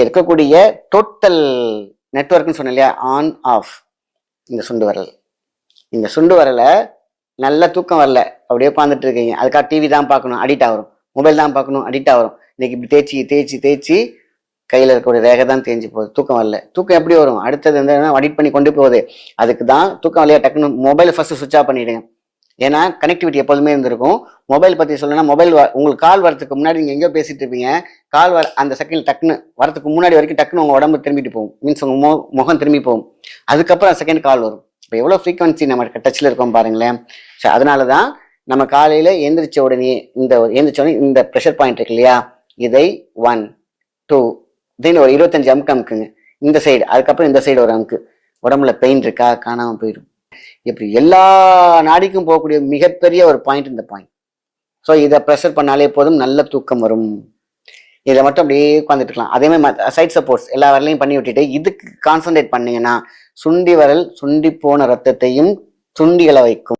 இருக்கக்கூடிய டோட்டல் நெட்வொர்க்னு சொன்ன இல்லையா, ஆன் ஆஃப். இந்த சுண்டு வரல், இந்த சுண்டு வரலை நல்ல தூக்கம் வரல, அப்படியே உட்காந்துட்டு இருக்கீங்க, அதுக்காக டிவி தான் பார்க்கணும் அடிக்ட் ஆகும், மொபைல் தான் பார்க்கணும் அடிக்ட் ஆகும். இன்னைக்கு இப்படி தேய்ச்சி தேய்ச்சி தேய்ச்சி கையில் இருக்கக்கூடிய ரேகை தான் தேஞ்சு போகுது, தூக்கம் வரல. தூக்கம் எப்படி வரும்? அடுத்தது வந்து அடிக்ட் பண்ணி கொண்டு போகுது. அதுக்கு தான் தூக்கம் வரலையா, டக்குன்னு மொபைலை ஃபர்ஸ்ட் சுவிட்ச் ஆஃப் பண்ணிடுங்க. ஏன்னா கனெக்டிவிட்டி எப்போதுமே இருந்திருக்கும். மொபைல் பற்றி சொல்லணும்னா, மொபைல் உங்களுக்கு கால் வரதுக்கு முன்னாடி நீங்கள் எங்கேயோ பேசிட்டு இருப்பீங்க, கால் அந்த செகண்ட் டக்குன்னு வரதுக்கு முன்னாடி வரைக்கும் டக்குன்னு உங்கள் உடம்பு திரும்பிட்டு போகும், மீன்ஸ் உங்கள் முகம் திரும்பி போகும். அதுக்கப்புறம் செகண்ட் கால் வரும். இப்போ எவ்வளோ ஃப்ரீக்வன்சி நம்ம டச்சில் இருக்கோம் பாருங்களேன். ஸோ அதனால தான் நம்ம காலையில் எந்திரிச்ச உடனே இந்த ப்ரெஷர் பாயிண்ட் இருக்கு இல்லையா, இதை 1 2 திடீர்னு ஒரு 25 அமுக்கு அமுக்குங்க இந்த சைடு, அதுக்கப்புறம் இந்த சைடு ஒரு அமுக்கு. உடம்புல பெயின் இருக்கா, காணாம போயிடும். இப்படி எல்லா நாடிக்கும் போகக்கூடிய மிகப்பெரிய ஒரு பாயிண்ட் இந்த பாயிண்ட். ஸோ இதை ப்ரெஷர் பண்ணாலே போதும், நல்ல தூக்கம் வரும். இதை மட்டும் அப்படியே உட்காந்துட்டு இருக்கலாம். அதே மாதிரி சைட் சப்போர்ட்ஸ் எல்லா வரலையும் பண்ணி விட்டுட்டு இதுக்கு கான்சன்ட்ரேட் பண்ணீங்கன்னா சுண்டி வரல் சுண்டி போன ரத்தத்தையும் சுண்டிகளை வைக்கும்.